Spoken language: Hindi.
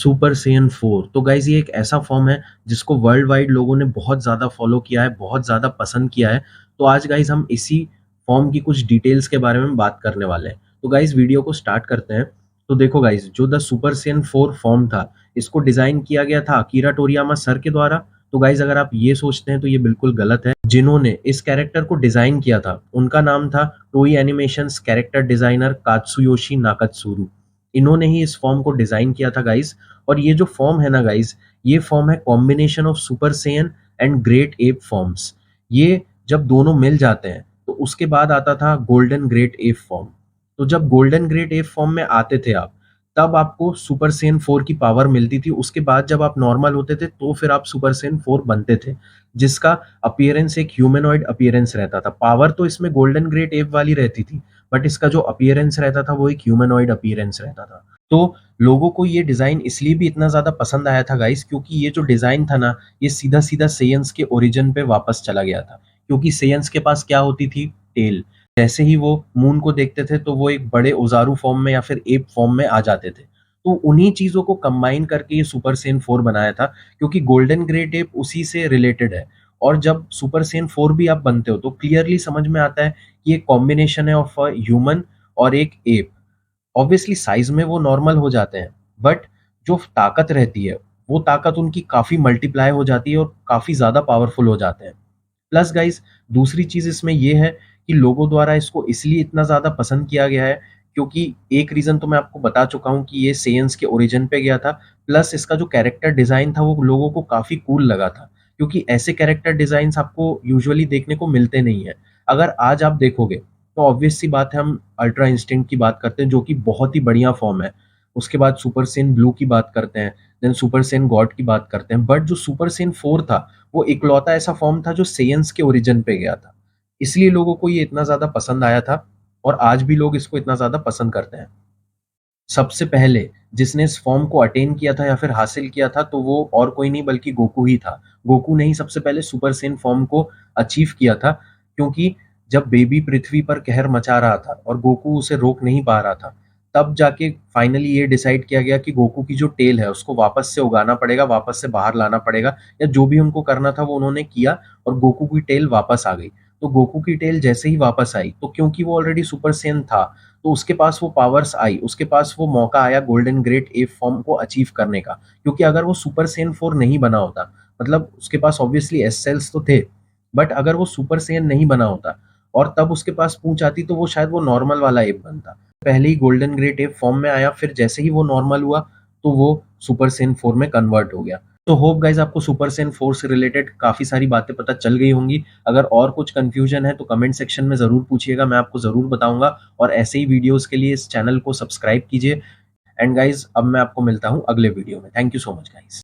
सुपर सेयन 4 तो गाइज़ ये एक ऐसा फ़ॉर्म है जिसको वर्ल्ड वाइड लोगों ने बहुत ज़्यादा फ़ॉलो किया है, बहुत ज़्यादा पसंद किया है। तो आज गाइज़ हम इसी फ़ॉर्म की कुछ डिटेल्स के बारे में बात करने वाले हैं। तो गाइज़ वीडियो को स्टार्ट करते हैं। तो देखो गाइज़ जो द सुपर सेयन 4 फ़ॉर्म था, इसको डिज़ाइन किया गया था अकीरा टोरियामा सर के द्वारा। तो गाइज़ अगर आप ये सोचते हैं तो ये बिल्कुल गलत है। जिन्होंने इस कैरेक्टर को डिज़ाइन किया था, उनका नाम था टोई एनिमेशंस कैरेक्टर डिज़ाइनर कात्सुयोशी नाकात्सुरु। इन्होंने ही इस फ़ॉर्म को डिज़ाइन किया था गाइज़। और ये जो फॉर्म है ना गाइज, ये फॉर्म है combination of super Saiyan and great app forms. ये जब दोनों मिल जाते हैं तो उसके बाद आता था गोल्डन ग्रेट एप फॉर्म। तो जब गोल्डन ग्रेट एप फॉर्म में आते थे आप, तब आपको सुपर सेयन 4 की पावर मिलती थी। उसके बाद जब आप नॉर्मल होते थे तो फिर आप सुपर सेयन 4 बनते थे, जिसका अपीयरेंस एक ह्यूमनॉइड अपीयरेंस रहता था। पावर तो इसमें गोल्डन ग्रेट एप वाली रहती थी, बट इसका जो अपीयरेंस रहता था वो एक ह्यूमनॉइड अपीयरेंस रहता था। तो लोगों को ये डिज़ाइन इसलिए भी इतना ज़्यादा पसंद आया था गाइस, क्योंकि ये जो डिज़ाइन था ना, ये सीधा-सीधा सेयन्स के ओरिजिन पे वापस चला गया था। क्योंकि सेयन्स के पास क्या होती थी? टेल। जैसे ही वो मून को देखते थे तो वो एक बड़े ओज़ारू फ़ॉर्म में या फिर एप फ़ॉर्म में आ जाते थे। तो उन्हीं चीज़ों को कंबाइन करके ये सुपर सेयन 4 बनाया था, क्योंकि गोल्डन ग्रेट एप उसी से रिलेटेड है। और जब सुपर सेयन 4 भी आप बनते हो तो क्लियरली समझ में आता है कि ये कॉम्बिनेशन है ऑफ अ ह्यूमन और एक एप। ऑब्वियसली साइज़ में वो नॉर्मल हो जाते हैं, बट जो ताकत रहती है, वो ताकत उनकी काफ़ी मल्टीप्लाई हो जाती है और काफ़ी ज़्यादा पावरफुल हो जाते हैं। प्लस गाइज़ दूसरी चीज़ इसमें ये है कि लोगों द्वारा इसको इसलिए इतना ज़्यादा पसंद किया गया है, क्योंकि एक रीज़न तो मैं आपको बता चुका हूँ कि ये सेयन्स के ओरिजिन पे गया था, प्लस इसका जो कैरेक्टर डिज़ाइन था वो लोगों को काफ़ी कूल लगा था। क्योंकि ऐसे कैरेक्टर डिज़ाइन्स आपको यूजुअली देखने को मिलते नहीं हैं। अगर आज आप देखोगे तो ऑब्वियस सी बात है, हम अल्ट्रा इंस्टिंक्ट की बात करते हैं जो कि बहुत ही बढ़िया फ़ॉर्म है। उसके बाद सुपर सेयन ब्लू की बात करते हैं, देन सुपर सेयन गॉड की बात करते हैं। बट जो सुपर सेयन 4 था, वो इकलौता ऐसा फ़ॉर्म था जो सेयन्स के ओरिजिन पे गया था। इसलिए लोगों को ये इतना ज़्यादा पसंद आया था और आज भी लोग इसको इतना ज़्यादा पसंद करते हैं। सबसे पहले जिसने इस फ़ॉर्म को अटेन किया था या फिर हासिल किया था, तो वो और कोई नहीं बल्कि गोकू ही था। गोकू ने ही सबसे पहले सुपर सेयन फ़ॉर्म को अचीव किया था, क्योंकि जब बेबी पृथ्वी पर कहर मचा रहा था और गोकू उसे रोक नहीं पा रहा था, तब जाके फाइनली ये डिसाइड किया गया कि गोकू की जो टेल है उसको वापस से उगाना पड़ेगा, वापस से बाहर लाना पड़ेगा, या जो भी उनको करना था वो उन्होंने किया और गोकू की टेल वापस आ गई। तो गोकू की टेल जैसे ही वापस आई, तो क्योंकि वो ऑलरेडी सुपर सेयन था, तो उसके पास वो पावर्स आई, उसके पास वो मौका आया गोल्डन ग्रेट एप फॉर्म को अचीव करने का। क्योंकि अगर वो सुपर सेयन 4 नहीं बना होता, मतलब उसके पास ऑब्वियसली एस सेल्स तो थे, बट अगर वो सुपर सेयन नहीं बना होता और तब उसके पास पूंछ आती, तो वो शायद वो नॉर्मल वाला एप बनता। पहले ही गोल्डन ग्रेट एप फॉर्म में आया, फिर जैसे ही वो नॉर्मल हुआ, तो वो सुपर सेयन 4 में कन्वर्ट हो गया। तो होप गाइस आपको सुपर सेयन 4 से रिलेटेड काफ़ी सारी बातें पता चल गई होंगी। अगर और कुछ कन्फ्यूजन है तो कमेंट सेक्शन में ज़रूर पूछिएगा, मैं आपको ज़रूर बताऊँगा। और ऐसे ही वीडियोज़ के लिए इस चैनल को सब्सक्राइब कीजिए। एंड गाइस अब मैं आपको मिलता हूँ अगले वीडियो में। Thank you so much guys.